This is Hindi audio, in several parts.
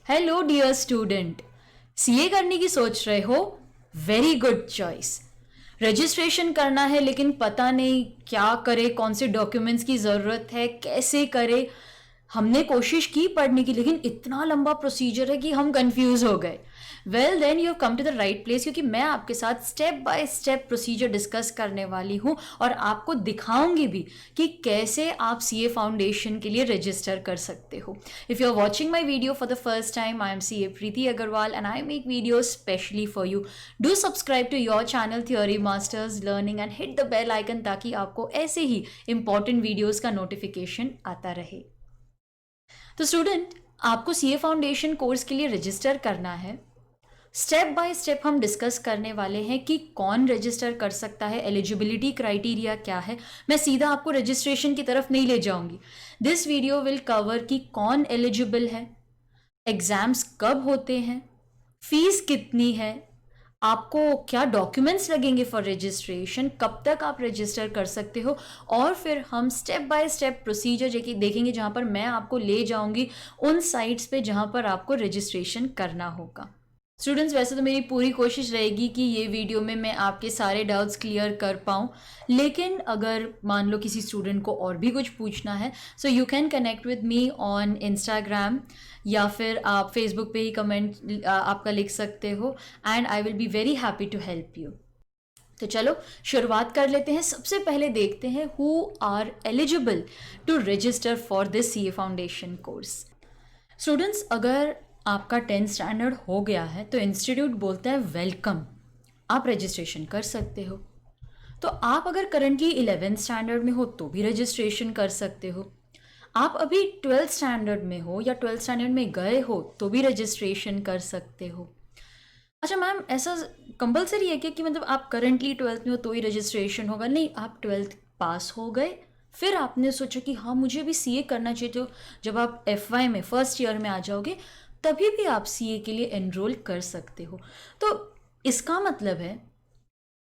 हेलो डियर स्टूडेंट, सीए करने की सोच रहे हो? Very good choice. रजिस्ट्रेशन करना है लेकिन पता नहीं क्या करे, कौन से डॉक्यूमेंट्स की ज़रूरत है, कैसे करे। हमने कोशिश की पढ़ने की लेकिन इतना लंबा प्रोसीजर है कि हम कंफ्यूज हो गए। Well then you have come to the right place, क्योंकि मैं आपके साथ step by step procedure discuss करने वाली हूँ और आपको दिखाऊंगी भी कि कैसे आप सीए फाउंडेशन के लिए रजिस्टर कर सकते हो। If you are watching my video for the first time, I am CA Preeti Agrawal and I make video specially for you. Do subscribe to your channel theory masters learning and hit the bell icon ताकि आपको ऐसे ही इंपॉर्टेंट वीडियोज़ का नोटिफिकेशन आता रहे। तो स्टूडेंट, आपको सीए फाउंडेशन कोर्स के लिए रजिस्टर करना है। स्टेप बाय स्टेप हम डिस्कस करने वाले हैं कि कौन रजिस्टर कर सकता है, एलिजिबिलिटी क्राइटेरिया क्या है। मैं सीधा आपको रजिस्ट्रेशन की तरफ नहीं ले जाऊंगी। दिस वीडियो विल कवर कि कौन एलिजिबल है, एग्जाम्स कब होते हैं, फीस कितनी है, आपको क्या डॉक्यूमेंट्स लगेंगे फॉर रजिस्ट्रेशन, कब तक आप रजिस्टर कर सकते हो, और फिर हम स्टेप बाय स्टेप प्रोसीजर देखेंगे जहाँ पर मैं आपको ले जाऊंगी उन साइट्स पे जहाँ पर आपको रजिस्ट्रेशन करना होगा। स्टूडेंट्स, वैसे तो मेरी पूरी कोशिश रहेगी कि ये वीडियो में मैं आपके सारे डाउट्स क्लियर कर पाऊँ, लेकिन अगर मान लो किसी स्टूडेंट को और भी कुछ पूछना है, so you can connect with me on Instagram या फिर आप फेसबुक पे ही कमेंट आपका लिख सकते हो and I will be very happy to help you. तो चलो शुरुआत कर लेते हैं। सबसे पहले देखते हैं who are eligible to register for this CA foundation course. Students, अगर आपका 10th स्टैंडर्ड हो गया है तो इंस्टीट्यूट बोलता है वेलकम, आप रजिस्ट्रेशन कर सकते हो। तो आप अगर करंटली 11th स्टैंडर्ड में हो तो भी रजिस्ट्रेशन कर सकते हो। आप अभी 12th स्टैंडर्ड में हो या 12th स्टैंडर्ड में गए हो तो भी रजिस्ट्रेशन कर सकते हो। अच्छा मैम, ऐसा कंपलसरी है क्या कि मतलब आप करंटली 12th में हो तो ही रजिस्ट्रेशन होगा? नहीं, आप 12th पास हो गए, फिर आपने सोचा कि हाँ मुझे भी सीए करना चाहिए, तो जब आप FY में फर्स्ट ईयर में आ जाओगे तभी भी आप सीए के लिए एनरोल कर सकते हो। तो इसका मतलब है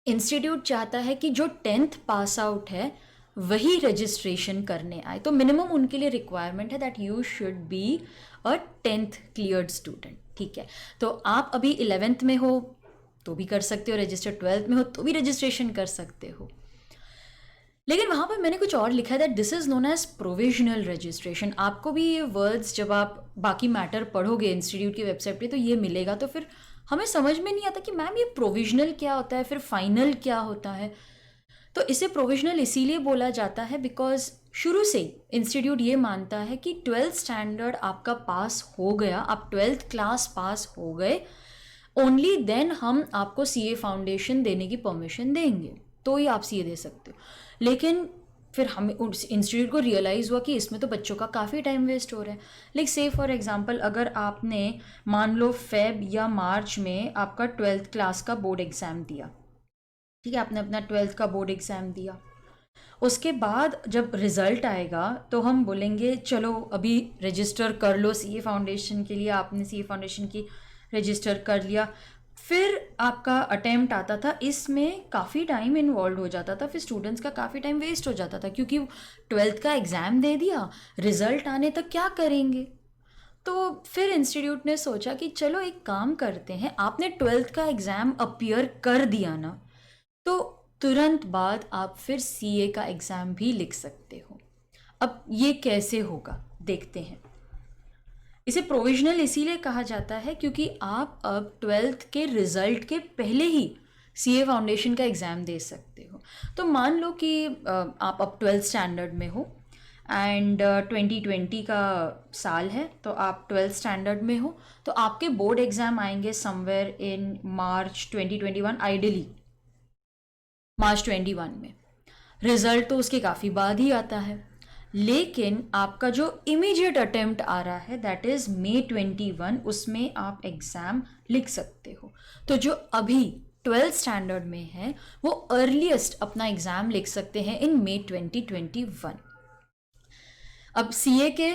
इंस्टीट्यूट चाहता है कि जो 10th पास आउट है वही रजिस्ट्रेशन करने आए। तो मिनिमम उनके लिए रिक्वायरमेंट है that you should be a 10th cleared student. ठीक है, तो आप अभी 11th में हो तो भी कर सकते हो रजिस्टर, 12th में हो तो भी रजिस्ट्रेशन कर सकते हो। लेकिन वहाँ पर मैंने कुछ और लिखा है that this is known as provisional registration. आपको भी ये वर्ड्स जब आप बाकी मैटर पढ़ोगे इंस्टीट्यूट की वेबसाइट पे तो ये मिलेगा, तो फिर हमें समझ में नहीं आता कि मैम ये प्रोविजनल क्या होता है, फिर फाइनल क्या होता है। तो इसे प्रोविजनल इसीलिए बोला जाता है बिकॉज शुरू से ही इंस्टीट्यूट ये मानता है कि 12th स्टैंडर्ड आपका पास हो गया, आप 12th क्लास पास हो गए, ओनली देन हम आपको सीए फाउंडेशन देने की परमिशन देंगे, तो ही आप सीए दे सकते हो। लेकिन फिर हमें उस इंस्टीट्यूट को रियलाइज़ हुआ कि इसमें तो बच्चों का काफ़ी टाइम वेस्ट हो रहा है। लाइक से फॉर एग्जांपल, अगर आपने मान लो फेब या मार्च में आपका 12th क्लास का बोर्ड एग्ज़ाम दिया, ठीक है, आपने अपना 12th का बोर्ड एग्ज़ाम दिया, उसके बाद जब रिज़ल्ट आएगा तो हम बोलेंगे चलो अभी रजिस्टर कर लो सीए फाउंडेशन के लिए। आपने सीए फाउंडेशन की रजिस्टर कर लिया, फिर आपका अटेम्प्ट आता था, इसमें काफ़ी टाइम इन्वॉल्व हो जाता था, फिर स्टूडेंट्स का काफ़ी टाइम वेस्ट हो जाता था क्योंकि 12th का एग्ज़ाम दे दिया, रिज़ल्ट आने तक क्या करेंगे। तो फिर इंस्टीट्यूट ने सोचा कि चलो एक काम करते हैं, आपने 12th का एग्ज़ाम अपीयर कर दिया ना, तो तुरंत बाद आप फिर सीए का एग्ज़ाम भी लिख सकते हो। अब ये कैसे होगा देखते हैं। इसे प्रोविजनल इसीलिए कहा जाता है क्योंकि आप अब 12th के रिज़ल्ट के पहले ही सीए फाउंडेशन का एग्ज़ाम दे सकते हो। तो मान लो कि आप अब 12th स्टैंडर्ड में हो एंड 2020 का साल है, तो आप 12th स्टैंडर्ड में हो, तो आपके बोर्ड एग्ज़ाम आएंगे समवेयर इन मार्च 2021, आइडियली मार्च 21 में। रिज़ल्ट तो उसके काफ़ी बाद ही आता है, लेकिन आपका जो इमीडिएट अटेम्प्ट आ रहा है दैट इज़ May 21, उसमें आप एग्ज़ाम लिख सकते हो। तो जो अभी 12th स्टैंडर्ड में है वो अर्लीस्ट अपना एग्ज़ाम लिख सकते हैं इन May 2021। अब सीए के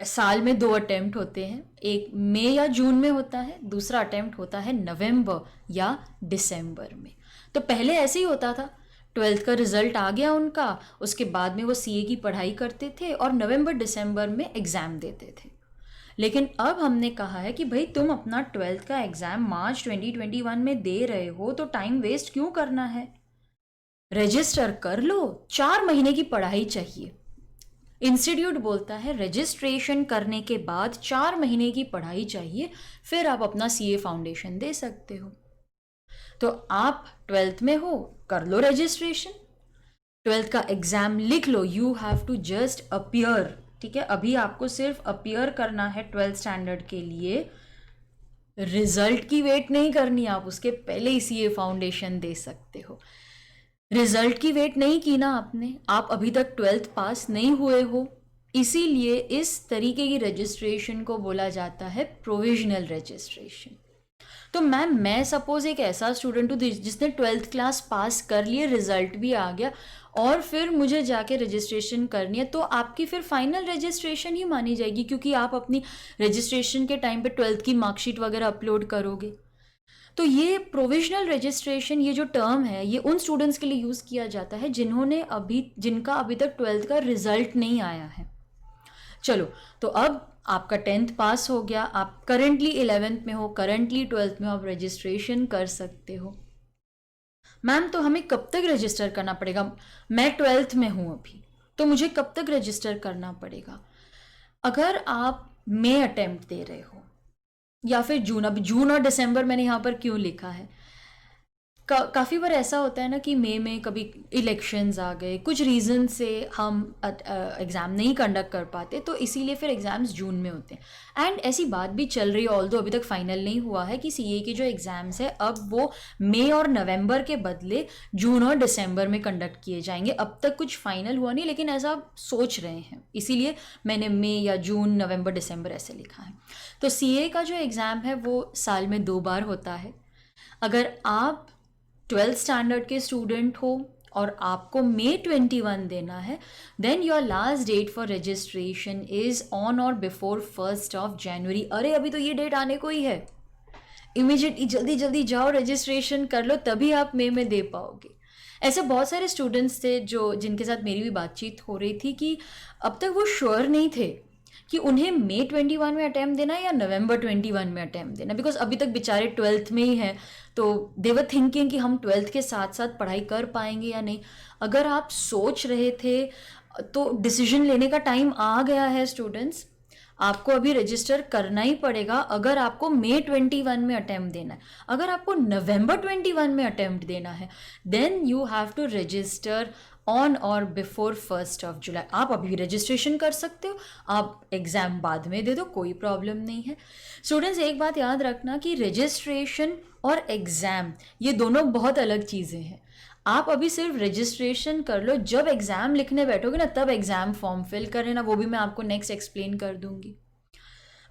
साल में 2 अटेम्प्ट होते हैं, एक मई या जून में होता है, दूसरा अटेम्प्ट होता है नवंबर या दिसंबर में। तो पहले ऐसे ही होता था, 12th का रिजल्ट आ गया उनका, उसके बाद में वो सीए की पढ़ाई करते थे और नवंबर दिसंबर में एग्ज़ाम देते थे। लेकिन अब हमने कहा है कि भाई तुम अपना 12th का एग्ज़ाम मार्च 2021 में दे रहे हो, तो टाइम वेस्ट क्यों करना है, रजिस्टर कर लो। 4 महीने की पढ़ाई चाहिए। इंस्टीट्यूट बोलता है रजिस्ट्रेशन करने के बाद 4 महीने की पढ़ाई चाहिए, फिर आप अपना सीए फाउंडेशन दे सकते हो। तो आप 12th में हो, कर लो रजिस्ट्रेशन, 12th का एग्जाम लिख लो, you have to just appear. ठीक है, अभी आपको सिर्फ अपीयर करना है 12th स्टैंडर्ड के लिए, रिजल्ट की वेट नहीं करनी, आप उसके पहले ही सीए फाउंडेशन दे सकते हो। रिजल्ट की वेट नहीं की ना आपने, आप अभी तक 12th पास नहीं हुए हो, इसीलिए इस तरीके की रजिस्ट्रेशन को बोला जाता है प्रोविजनल रजिस्ट्रेशन। तो मैम मैं सपोज एक ऐसा स्टूडेंट हूँ जिसने 12th क्लास पास कर लिए, रिजल्ट भी आ गया, और फिर मुझे जाके रजिस्ट्रेशन करनी है, तो आपकी फिर फाइनल रजिस्ट्रेशन ही मानी जाएगी, क्योंकि आप अपनी रजिस्ट्रेशन के टाइम पे 12th की मार्कशीट वगैरह अपलोड करोगे। तो ये प्रोविजनल रजिस्ट्रेशन, ये जो टर्म है, ये उन स्टूडेंट्स के लिए यूज़ किया जाता है जिनका अभी तक 12th का रिजल्ट नहीं आया है। चलो, तो अब आपका 10th पास हो गया, आप करेंटली 11th में हो, करेंटली 12th में हो, आप रजिस्ट्रेशन कर सकते हो। मैम तो हमें कब तक रजिस्टर करना पड़ेगा, मैं 12th में हूँ अभी, तो मुझे कब तक रजिस्टर करना पड़ेगा। अगर आप मई अटेम्प्ट दे रहे हो या फिर जून, अब जून और दिसंबर मैंने यहाँ पर क्यों लिखा है, काफ़ी बार ऐसा होता है ना कि मई में कभी इलेक्शंस आ गए, कुछ रीज़न से हम एग्ज़ाम नहीं कंडक्ट कर पाते, तो इसीलिए फिर एग्ज़ाम्स जून में होते हैं। एंड ऐसी बात भी चल रही है, ऑल्दो अभी तक फाइनल नहीं हुआ है, कि सीए के जो एग्ज़ाम्स है अब वो मई और नवंबर के बदले जून और दिसंबर में कंडक्ट किए जाएंगे। अब तक कुछ फाइनल हुआ नहीं, लेकिन ऐसा सोच रहे हैं, इसीलिए मैंने मई या जून, नवंबर, दिसंबर ऐसे लिखा है। तो सीए का जो एग्ज़ाम है वो साल में 2 बार होता है। अगर आप 12th स्टैंडर्ड के स्टूडेंट हो और आपको मई 21 देना है, then your last date for registration is on or before 1st of January. अरे अभी तो ये डेट आने को ही है, इमीडिएटली जल्दी जल्दी जाओ रजिस्ट्रेशन कर लो, तभी आप मई में दे पाओगे। ऐसे बहुत सारे स्टूडेंट्स थे जिनके साथ मेरी भी बातचीत हो रही थी कि अब तक वो श्योर नहीं थे कि उन्हें मई 21 में अटैम्प्ट देना है या नवंबर 21 में अटैम्प्ट देना, बिकॉज अभी तक बेचारे 12th में ही हैं, तो दे वर थिंकिंग कि हम 12th के साथ साथ पढ़ाई कर पाएंगे या नहीं। अगर आप सोच रहे थे तो डिसीजन लेने का टाइम आ गया है स्टूडेंट्स, आपको अभी रजिस्टर करना ही पड़ेगा अगर आपको मई 21 में अटैम्प्ट देना है। अगर आपको नवंबर 21 में अटैम्प्ट देना है, then you have to register on or before 1st of July. आप अभी रजिस्ट्रेशन कर सकते हो, आप एग्ज़ाम बाद में दे दो, कोई प्रॉब्लम नहीं है। स्टूडेंट्स एक बात याद रखना कि रजिस्ट्रेशन और एग्ज़ाम ये दोनों बहुत अलग चीज़ें हैं। आप अभी सिर्फ रजिस्ट्रेशन कर लो, जब एग्ज़ाम लिखने बैठोगे ना तब एग्ज़ाम फॉर्म फिल कर लेना, वो भी मैं आपको नेक्स्ट एक्सप्लेन कर दूंगी।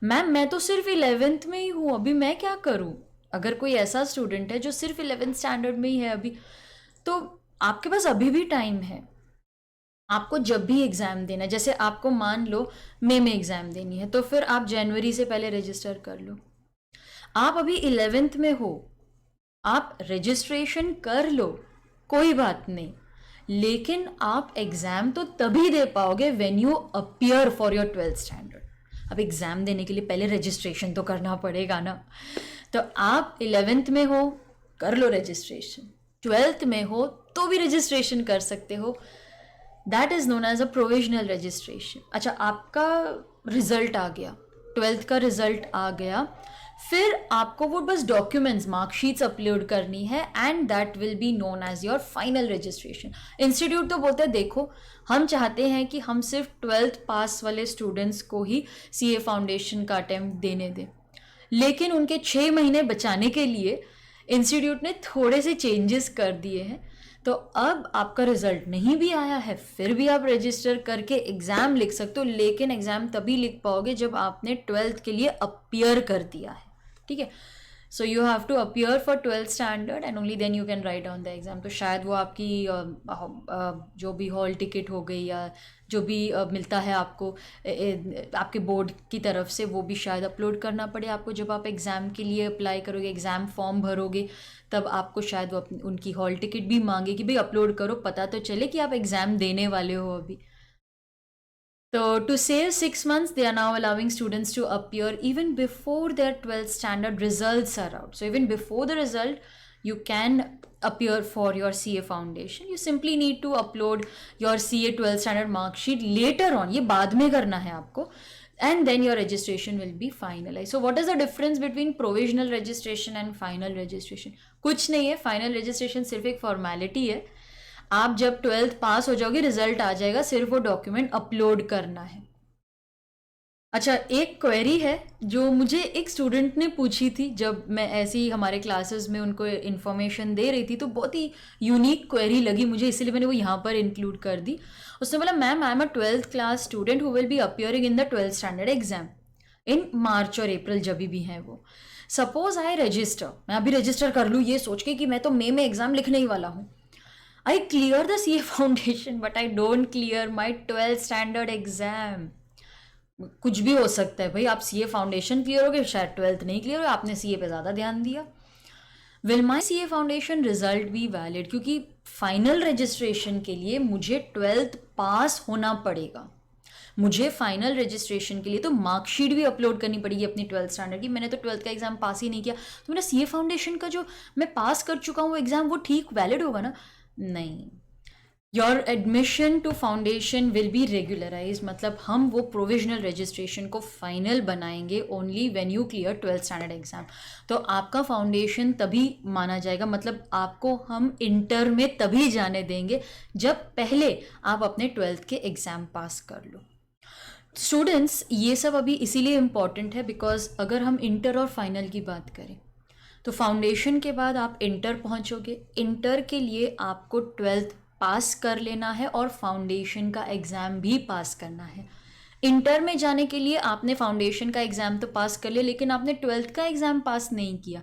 मैम मैं तो सिर्फ 11th में ही हूँ, अभी मैं क्या करूँ। अगर कोई ऐसा स्टूडेंट है जो सिर्फ 11th स्टैंडर्ड में ही है अभी, तो आपके पास अभी भी टाइम है। आपको जब भी एग्ज़ाम देना है, जैसे आपको मान लो मई में एग्ज़ाम देनी है, तो फिर आप जनवरी से पहले रजिस्टर कर लो। आप अभी 11th में हो, आप रजिस्ट्रेशन कर लो, कोई बात नहीं, लेकिन आप एग्ज़ाम तो तभी दे पाओगे when you appear for your 12th standard. अब एग्ज़ाम देने के लिए पहले रजिस्ट्रेशन तो करना पड़ेगा ना। तो आप 11th में हो, कर लो रजिस्ट्रेशन, 12th में हो तो भी रजिस्ट्रेशन कर सकते हो। That is known as a provisional registration. अच्छा, आपका रिज़ल्ट आ गया, 12th का रिज़ल्ट आ गया, फिर आपको वो बस डॉक्यूमेंट्स, मार्कशीट्स अपलोड करनी है, and that will be known as your final registration. Institute तो बोलते हैं देखो हम चाहते हैं कि हम सिर्फ 12th पास वाले स्टूडेंट्स को ही सीए फाउंडेशन का अटेम्प्ट देने दें, लेकिन उनके 6 महीने बचाने के लिए इंस्टीट्यूट ने थोड़े से चेंजेस कर दिए हैं। तो अब आपका रिजल्ट नहीं भी आया है, फिर भी आप रजिस्टर करके एग्ज़ाम लिख सकते हो, लेकिन एग्ज़ाम तभी लिख पाओगे जब आपने 12th के लिए अपीयर कर दिया है। ठीक है, so you have to appear for 12th standard and only then you can write on the exam. तो शायद वो आपकी जो भी हॉल टिकट हो गई या जो भी मिलता है आपको आपके बोर्ड की तरफ से, वो भी शायद अपलोड करना पड़े आपको जब आप एग्ज़ाम के लिए अप्लाई करोगे, एग्ज़ाम फॉर्म भरोगे, तब आपको शायद वो उनकी हॉल टिकट भी मांगे कि भाई अपलोड करो, पता तो चले कि आप एग्ज़ाम देने वाले हो अभी। So to save 6 months, they are now allowing students to appear even before their 12th standard results are out. So even before the result, you can appear for your CA foundation. You simply need to upload your CA 12th standard mark sheet later on. ये बाद में करना है आपको. And then your registration will be finalized. So what is the difference between provisional registration and final registration? कुछ नहीं है. Final registration सिर्फ एक formality है. आप जब 12th पास हो जाओगे, रिजल्ट आ जाएगा, सिर्फ वो डॉक्यूमेंट अपलोड करना है. अच्छा, एक क्वेरी है जो मुझे एक स्टूडेंट ने पूछी थी जब मैं ऐसे ही हमारे क्लासेस में उनको इन्फॉर्मेशन दे रही थी, तो बहुत ही यूनिक क्वेरी लगी मुझे, इसीलिए मैंने वो यहाँ पर इंक्लूड कर दी. उसने बोला, ma'am I am a 12th class student who will be appearing in the 12th standard exam in March और अप्रैल, जब भी हैं वो. सपोज आई रजिस्टर, मैं अभी रजिस्टर कर लूँ ये सोच के कि मैं तो मई में एग्जाम लिखने ही वाला हूँ. I clear the CA foundation but I don't clear my 12th standard exam. कुछ भी हो सकता है भाई, आप CA फाउंडेशन क्लियर हो गए, शायद 12th नहीं क्लियर हो, आपने CA पे ज़्यादा ध्यान दिया. Will my CA foundation result be valid? क्योंकि फाइनल रजिस्ट्रेशन के लिए मुझे 12th पास होना पड़ेगा. मुझे फाइनल रजिस्ट्रेशन के लिए तो मार्कशीट भी अपलोड करनी पड़ेगी अपनी 12th स्टैंडर्ड की. मैंने तो 12th का एग्जाम पास ही नहीं किया, तो मेरा CA फाउंडेशन का जो मैं पास कर चुका हूँ वो एग्जाम, वो ठीक वैलिड होगा ना? नहीं. Your admission to foundation will be regularise, मतलब हम वो प्रोविजनल रजिस्ट्रेशन को फाइनल बनाएंगे only when you clear 12th standard exam. तो आपका फाउंडेशन तभी माना जाएगा, मतलब आपको हम इंटर में तभी जाने देंगे जब पहले आप अपने 12th के एग्जाम पास कर लो. स्टूडेंट्स, ये सब अभी इसीलिए इम्पॉर्टेंट है बिकॉज अगर हम इंटर और फाइनल की बात करें तो फाउंडेशन के बाद आप इंटर पहुंचोगे. इंटर के लिए आपको 12th पास कर लेना है और फाउंडेशन का एग्ज़ाम भी पास करना है. इंटर में जाने के लिए आपने फाउंडेशन का एग्ज़ाम तो पास कर लिया, लेकिन आपने 12th का एग्ज़ाम पास नहीं किया.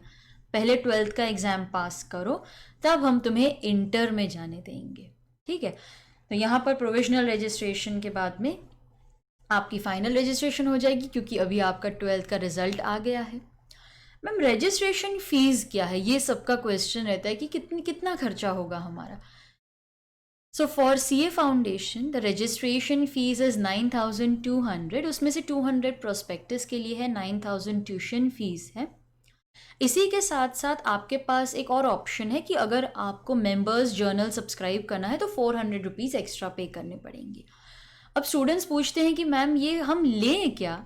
पहले 12th का एग्ज़ाम पास करो, तब हम तुम्हें इंटर में जाने देंगे. ठीक है, तो यहाँ पर प्रोविजनल रजिस्ट्रेशन के बाद में आपकी फाइनल रजिस्ट्रेशन हो जाएगी, क्योंकि अभी आपका 12th का रिजल्ट आ गया है. मैम, रजिस्ट्रेशन फीस क्या है? ये सबका क्वेश्चन रहता है कि कितना खर्चा होगा हमारा. So for CA foundation the registration fees is 9,200. उसमें से 200 प्रोस्पेक्टस के लिए है, 9,000 ट्यूशन फीस है. इसी के साथ साथ आपके पास एक और ऑप्शन है कि अगर आपको मेंबर्स जर्नल सब्सक्राइब करना है तो 400 रुपीज़ एक्स्ट्रा पे करने पड़ेंगे. अब स्टूडेंट्स पूछते हैं कि मैम ये हम लें क्या?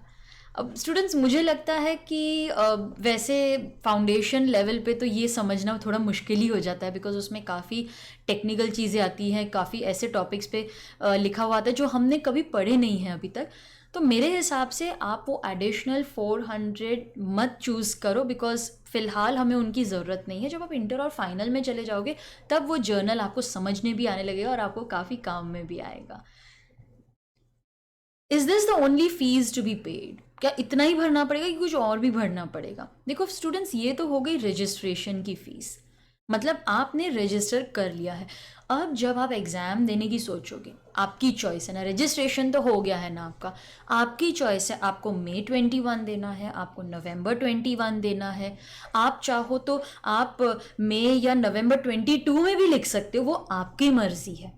अब स्टूडेंट्स, मुझे लगता है कि वैसे फाउंडेशन लेवल पे तो ये समझना थोड़ा मुश्किल ही हो जाता है, बिकॉज उसमें काफ़ी टेक्निकल चीज़ें आती हैं, काफ़ी ऐसे टॉपिक्स पे लिखा हुआ आता है जो हमने कभी पढ़े नहीं हैं अभी तक. तो मेरे हिसाब से आप वो एडिशनल 400 मत चूज़ करो, बिकॉज फ़िलहाल हमें उनकी ज़रूरत नहीं है. जब आप इंटर और फाइनल में चले जाओगे तब वो जर्नल आपको समझने भी आने लगेगा और आपको काफ़ी काम में भी आएगा. Is this the only fees to be paid? क्या इतना ही भरना पड़ेगा कि कुछ और भी भरना पड़ेगा? देखो स्टूडेंट्स, ये तो हो गई रजिस्ट्रेशन की फ़ीस, मतलब आपने रजिस्टर कर लिया है. अब जब आप एग्ज़ाम देने की सोचोगे, आपकी चॉइस है ना, रजिस्ट्रेशन तो हो गया है ना आपका, आपकी चॉइस है, आपको May 21 देना है, आपको November 21 देना है. आप चाहो तो आप मई या November 22 में भी लिख सकते हो, वो आपकी मर्ज़ी है.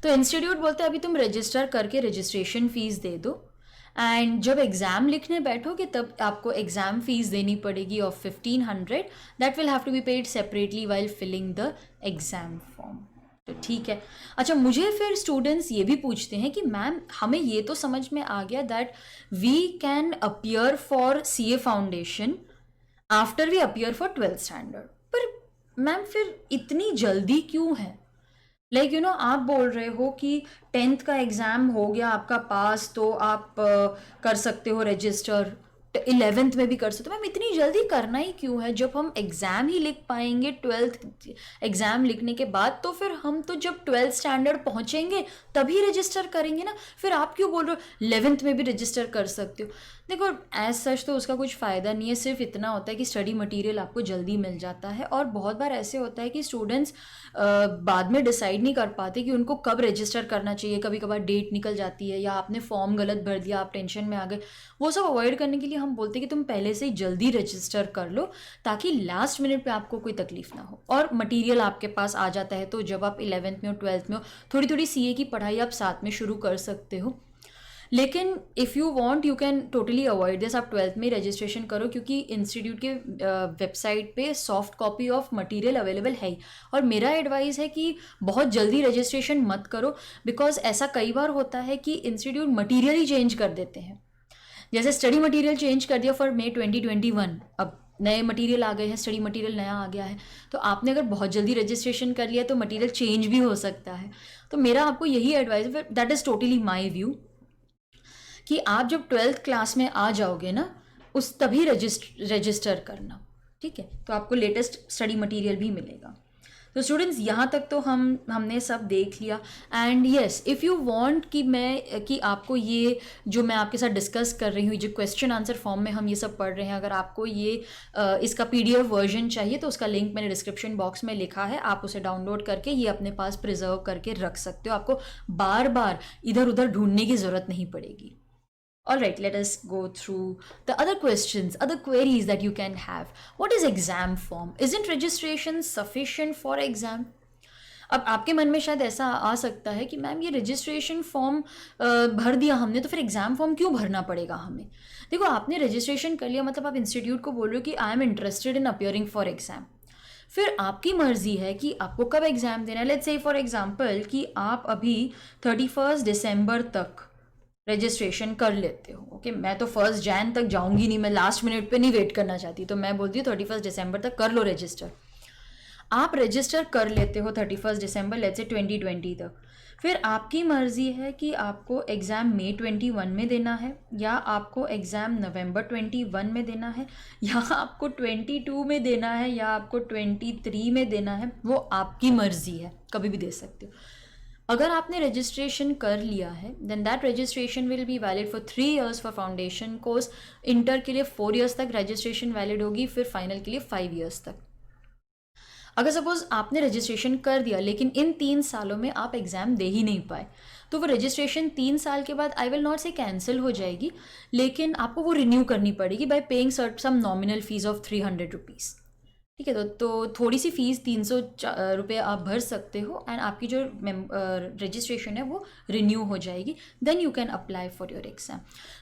तो इंस्टीट्यूट बोलते हैं अभी तुम रजिस्टर करके रजिस्ट्रेशन फ़ीस दे दो, एंड जब एग्ज़ाम लिखने बैठोगे तब आपको एग्ज़ाम फ़ीस देनी पड़ेगी of 1500. That will have to be paid separately while filling the exam form. तो ठीक है. अच्छा, मुझे फिर स्टूडेंट्स ये भी पूछते हैं कि मैम हमें ये तो समझ में आ गया that we can appear for CA foundation after we appear for 12th standard, पर मैम फिर इतनी जल्दी क्यों है? लाइक यू नो, आप बोल रहे हो कि 10th का एग्ज़ाम हो गया आपका पास, तो आप कर सकते हो रजिस्टर, 11th में भी कर सकते हो. मैम इतनी जल्दी करना ही क्यों है? जब हम एग्ज़ाम ही लिख पाएंगे 12th एग्ज़ाम लिखने के बाद, तो फिर हम तो जब 12th स्टैंडर्ड पहुँचेंगे तभी रजिस्टर करेंगे ना. फिर आप क्यों बोल रहे हो 11th में भी रजिस्टर कर सकते हो? देखो, एज सच तो उसका कुछ फ़ायदा नहीं है. सिर्फ इतना होता है कि स्टडी मटेरियल आपको जल्दी मिल जाता है, और बहुत बार ऐसे होता है कि स्टूडेंट्स बाद में डिसाइड नहीं कर पाते कि उनको कब रजिस्टर करना चाहिए. कभी कभार डेट निकल जाती है, या आपने फॉर्म गलत भर दिया, आप टेंशन में आ गए. वो सब अवॉइड करने के लिए हम बोलते हैं कि तुम पहले से ही जल्दी रजिस्टर कर लो, ताकि लास्ट मिनट पे आपको कोई तकलीफ ना हो. और मटेरियल आपके पास आ जाता है, तो जब आप 11th में हो 12th में हो, थोड़ी थोड़ी CA की पढ़ाई आप साथ में शुरू कर सकते हो. लेकिन if you want you can totally avoid this, आप 12th में रजिस्ट्रेशन करो, क्योंकि इंस्टीट्यूट के वेबसाइट पे soft copy of material available है ही। और मेरा एडवाइस है कि बहुत जल्दी रजिस्ट्रेशन मत करो, बिकॉज ऐसा कई बार होता है कि इंस्टीट्यूट मटेरियल ही चेंज कर देते हैं। जैसे स्टडी मटेरियल चेंज कर दिया फॉर May 2021, अब नए मटेरियल आ गए हैं, स्टडी मटेरियल नया आ गया है, तो आपने अगर बहुत जल्दी रजिस्ट्रेशन कर लिया तो मटेरियल चेंज भी हो सकता है। तो मेरा आपको यही एडवाइस है, that is totally my view, कि आप जब 12th क्लास में आ जाओगे ना, उस तभी रजिस्टर करना, ठीक है? तो आपको लेटेस्ट स्टडी मटेरियल भी मिलेगा। तो स्टूडेंट्स, यहाँ तक तो हमने सब देख लिया। And yes, if you want कि आपको ये जो मैं आपके साथ डिस्कस कर रही हूँ, जो क्वेश्चन आंसर फॉर्म में हम ये सब पढ़ रहे हैं, अगर आपको ये इसका PDF वर्जन चाहिए तो उसका लिंक मैंने डिस्क्रिप्शन बॉक्स में लिखा है, आप उसे डाउनलोड करके ये अपने पास प्रिजर्व करके रख सकते हो। आपको बार बार इधर उधर ढूंढने की ज़रूरत नहीं पड़ेगी। All right, let us go through the other questions, other queries that you can have. What is exam form? Isn't registration sufficient for exam? अब आपके मन में शायद ऐसा आ सकता है कि मैम ये रजिस्ट्रेशन फॉर्म भर दिया हमने, तो फिर एग्ज़ाम फॉर्म क्यों भरना पड़ेगा हमें? देखो, आपने रजिस्ट्रेशन कर लिया, मतलब आप इंस्टीट्यूट को बोल रहे हो कि I am interested in appearing for exam. फिर आपकी मर्जी है कि आपको कब एग्ज़ाम देना है। लेट्स से फॉर एग्जांपल कि आप अभी 31 दिसंबर तक रजिस्ट्रेशन कर लेते हो। ओके, मैं तो 1 जैन तक जाऊंगी नहीं, मैं लास्ट मिनट पे नहीं वेट करना चाहती, तो मैं बोलती हूँ 31 दिसंबर तक कर लो रजिस्टर। आप रजिस्टर कर लेते हो 31 दिसंबर लेट्स से 2020 तक। फिर आपकी मर्जी है कि आपको एग्ज़ाम May 21 में देना है, या आपको एग्ज़ाम November 21 में देना है, या आपको 22 में देना है, या आपको 23 में देना है। वो आपकी मर्जी है, कभी भी दे सकते हो। अगर आपने रजिस्ट्रेशन कर लिया है, then that registration will be valid for 3 years for foundation course, inter के लिए 4 years तक रजिस्ट्रेशन वैलिड होगी, फिर फाइनल के लिए 5 years तक। अगर सपोज आपने रजिस्ट्रेशन कर दिया लेकिन इन 3 सालों में आप एग्ज़ाम दे ही नहीं पाए, तो वो रजिस्ट्रेशन 3 साल के बाद I will not say cancel हो जाएगी, लेकिन आपको वो रिन्यू करनी पड़ेगी by paying some nominal fees of 300 rupees. ठीक है, तो थोड़ी सी फीस 300 रुपये आप भर सकते हो, एंड आपकी जो रजिस्ट्रेशन है वो रिन्यू हो जाएगी, then you can apply for your exam.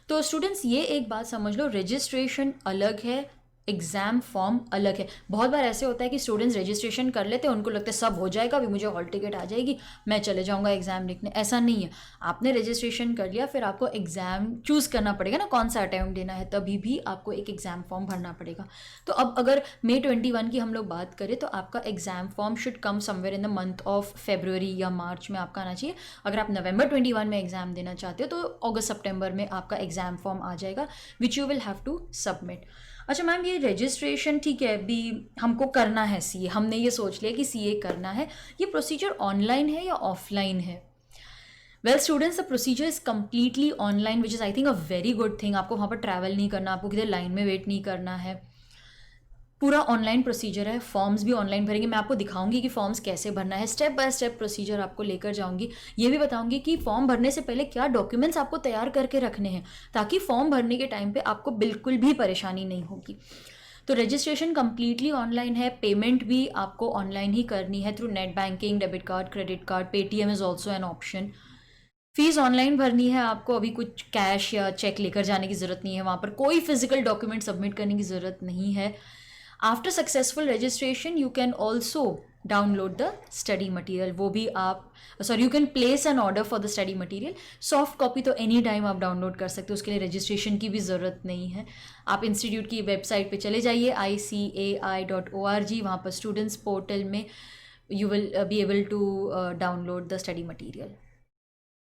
तो स्टूडेंट्स, ये एक बात समझ लो, रजिस्ट्रेशन अलग है, एग्ज़ाम फॉर्म अलग है। बहुत बार ऐसे होता है कि स्टूडेंट्स रजिस्ट्रेशन कर लेते हैं, उनको लगता है सब हो जाएगा, अभी मुझे हॉल टिकट आ जाएगी, मैं चले जाऊंगा एग्ज़ाम लिखने। ऐसा नहीं है, आपने रजिस्ट्रेशन कर लिया, फिर आपको एग्ज़ाम चूज़ करना पड़ेगा ना कौन सा अटैम्प्ट देना है, तभी भी आपको एक एग्ज़ाम फॉर्म भरना पड़ेगा। तो अब अगर May 21 की हम लोग बात करें, तो आपका exam form should come somewhere in the month of February या मार्च में आपका आना चाहिए। अगर आप November 21 में एग्ज़ाम देना चाहते हो, तो अगस्त सितंबर में आपका एग्ज़ाम फॉर्म आ जाएगा, which you will have to submit. अच्छा मैम, ये रजिस्ट्रेशन ठीक है, अभी हमको करना है CA, हमने ये सोच लिया कि CA करना है, ये प्रोसीजर ऑनलाइन है या ऑफलाइन है? Well students, the procedure is completely online, which is I think a very good thing. आपको वहाँ पर ट्रैवल नहीं करना, आपको किधर लाइन में वेट नहीं करना है, पूरा ऑनलाइन प्रोसीजर है। फॉर्म्स भी ऑनलाइन भरेंगे, मैं आपको दिखाऊंगी कि फॉर्म्स कैसे भरना है, स्टेप बाय स्टेप प्रोसीजर आपको लेकर जाऊंगी। ये भी बताऊंगी कि फॉर्म भरने से पहले क्या डॉक्यूमेंट्स आपको तैयार करके रखने हैं, ताकि फॉर्म भरने के टाइम पे आपको बिल्कुल भी परेशानी नहीं होगी। तो रजिस्ट्रेशन कम्प्लीटली ऑनलाइन है, पेमेंट भी आपको ऑनलाइन ही करनी है through net banking, debit card, credit card, Paytm is also an option. Fees online भरनी है आपको, अभी कुछ कैश या चेक लेकर जाने की ज़रूरत नहीं है, वहाँ पर कोई फिजिकल डॉक्यूमेंट सबमिट करने की ज़रूरत नहीं है। After successful registration you can also download the study material, वो भी आप you can place N order for the study material. Soft copy तो एनी टाइम आप डाउनलोड कर सकते हो, उसके लिए रजिस्ट्रेशन की भी ज़रूरत नहीं है। आप इंस्टीट्यूट की वेबसाइट पे चले जाइए ICAI.org, वहाँ पर स्टूडेंट्स पोर्टल में you will be able to download the study material.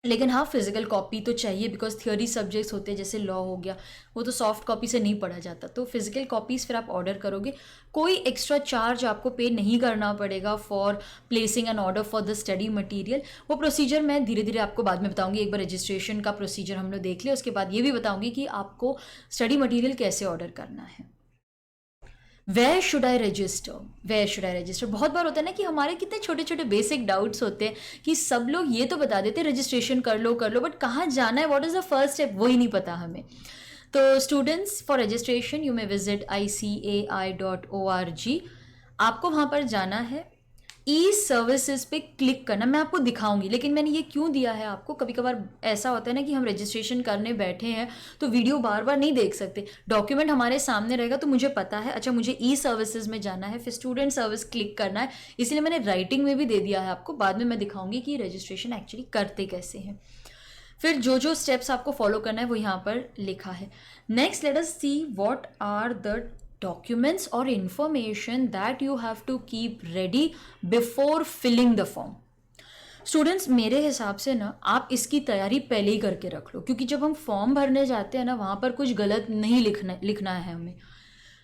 लेकिन हाँ, फिजिकल कॉपी तो चाहिए, बिकॉज थियोरी सब्जेक्ट्स होते हैं जैसे लॉ हो गया, वो तो सॉफ्ट कॉपी से नहीं पढ़ा जाता, तो फिजिकल कॉपीज़ फिर आप ऑर्डर करोगे, कोई एक्स्ट्रा चार्ज आपको पे नहीं करना पड़ेगा for placing an order for the study material. वो प्रोसीजर मैं धीरे धीरे आपको बाद में बताऊंगी। एक बार रजिस्ट्रेशन का प्रोसीजर हम लोग देख लिया, उसके बाद ये भी बताऊंगी कि आपको स्टडी मटीरियल कैसे ऑर्डर करना है। वेयर शुड आई रजिस्टर, बहुत बार होता है ना कि हमारे कितने छोटे छोटे बेसिक डाउट्स होते हैं कि सब लोग ये तो बता देते हैं रजिस्ट्रेशन कर लो, बट कहाँ जाना है, what is the first step, वही नहीं पता हमें। तो students, for registration you may visit ICAI.org, आपको वहाँ पर जाना है, ई सर्विसेज पे क्लिक करना, मैं आपको दिखाऊंगी, लेकिन मैंने ये क्यों दिया है आपको, कभी कभार ऐसा होता है ना कि हम रजिस्ट्रेशन करने बैठे हैं तो वीडियो बार बार नहीं देख सकते, डॉक्यूमेंट हमारे सामने रहेगा तो मुझे पता है अच्छा मुझे ई सर्विसेज में जाना है, फिर स्टूडेंट सर्विस क्लिक करना है, इसलिए मैंने राइटिंग में भी दे दिया है आपको, बाद में मैं दिखाऊंगी कि रजिस्ट्रेशन एक्चुअली करते कैसे हैं। फिर जो जो स्टेप्स आपको फॉलो करना है वो यहाँ पर लिखा है। Next let us see what are the documents or information that you have to keep ready before filling the form। Students मेरे हिसाब से ना आप इसकी तैयारी पहले ही करके रख लो, क्योंकि जब हम फॉर्म भरने जाते हैं ना वहाँ पर कुछ गलत नहीं लिखना है हमें।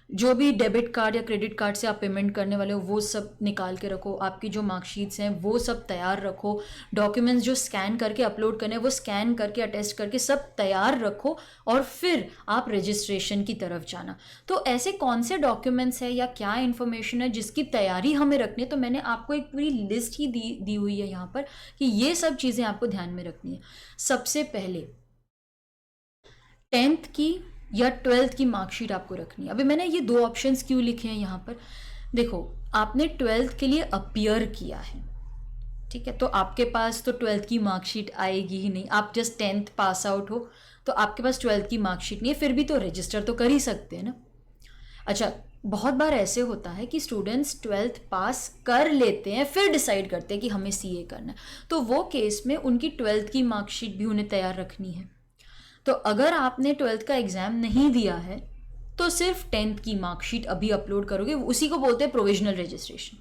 जो भी डेबिट कार्ड या क्रेडिट कार्ड से आप पेमेंट करने वाले हो वो सब निकाल के रखो, आपकी जो मार्कशीट्स हैं वो सब तैयार रखो, डॉक्यूमेंट्स जो स्कैन करके अपलोड करने हैं वो स्कैन करके अटेस्ट करके सब तैयार रखो, और फिर आप रजिस्ट्रेशन की तरफ जाना। तो ऐसे कौन से डॉक्यूमेंट्स हैं या क्या इन्फॉर्मेशन है जिसकी तैयारी हमें रखनी है, तो मैंने आपको एक पूरी लिस्ट ही दी हुई है यहाँ पर कि ये सब चीज़ें आपको ध्यान में रखनी है। सबसे पहले 10th की या 12th की मार्कशीट आपको रखनी है। अभी मैंने ये दो ऑप्शंस क्यों लिखे हैं यहाँ पर, देखो आपने 12th के लिए अपीयर किया है, ठीक है, तो आपके पास तो 12th की मार्कशीट आएगी ही नहीं, आप जस्ट 10th पास आउट हो तो आपके पास 12th की मार्कशीट नहीं है, फिर भी तो रजिस्टर तो कर ही सकते हैं ना। अच्छा, बहुत बार ऐसे होता है कि स्टूडेंट्स 12th पास कर लेते हैं फिर डिसाइड करते हैं कि हमें सीए करना है, तो वो केस में उनकी 12th की मार्कशीट भी उन्हें तैयार रखनी है। तो अगर आपने 12th का एग्ज़ाम नहीं दिया है तो सिर्फ 10th की मार्कशीट अभी अपलोड करोगे, उसी को बोलते हैं प्रोविजनल रजिस्ट्रेशन।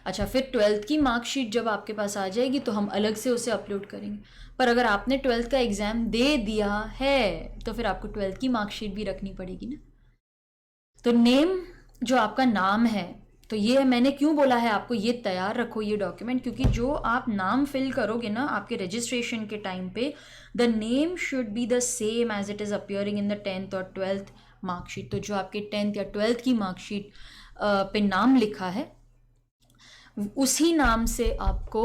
अच्छा, फिर 12th की मार्कशीट जब आपके पास आ जाएगी तो हम अलग से उसे अपलोड करेंगे, पर अगर आपने 12th का एग्ज़ाम दे दिया है तो फिर आपको 12th की मार्कशीट भी रखनी पड़ेगी ना। तो नेम, जो आपका नाम है, तो ये मैंने क्यों बोला है आपको ये तैयार रखो ये डॉक्यूमेंट, क्योंकि जो आप नाम फिल करोगे ना आपके रजिस्ट्रेशन के टाइम पे, the name should be the same as it is appearing in the 10th और 12th मार्कशीट। तो जो आपके 10th या 12th की मार्कशीट पे नाम लिखा है उसी नाम से आपको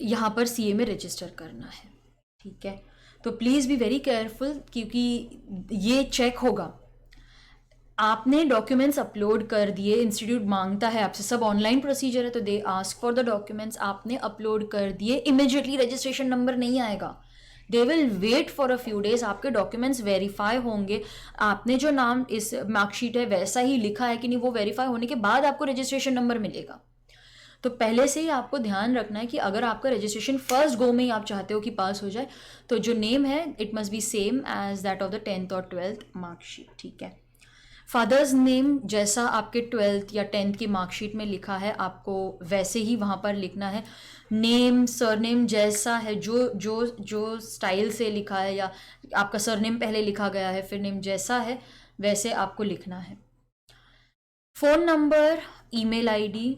यहाँ पर सीए में रजिस्टर करना है, ठीक है। तो प्लीज़ बी वेरी केयरफुल, क्योंकि ये चेक होगा। आपने डॉक्यूमेंट्स अपलोड कर दिए, इंस्टीट्यूट मांगता है आपसे, सब ऑनलाइन प्रोसीजर है तो they ask for the documents, आपने अपलोड कर दिए, इमिजिएटली रजिस्ट्रेशन नंबर नहीं आएगा, they will wait for a few days, आपके डॉक्यूमेंट्स वेरीफाई होंगे, आपने जो नाम इस मार्कशीट है वैसा ही लिखा है कि नहीं वो वेरीफाई होने के बाद आपको रजिस्ट्रेशन नंबर मिलेगा। तो पहले से ही आपको ध्यान रखना है कि अगर आपका रजिस्ट्रेशन फर्स्ट गो में ही आप चाहते हो कि पास हो जाए तो जो नेम है it must be same as that of the 10th और 12th मार्कशीट, ठीक है। फादर्स नेम जैसा आपके 12th या 10th की मार्कशीट में लिखा है आपको वैसे ही वहाँ पर लिखना है। नेम सरनेम जैसा है, जो जो जो स्टाइल से लिखा है या आपका सरनेम पहले लिखा गया है फिर नेम जैसा है वैसे आपको लिखना है। Phone number, email ID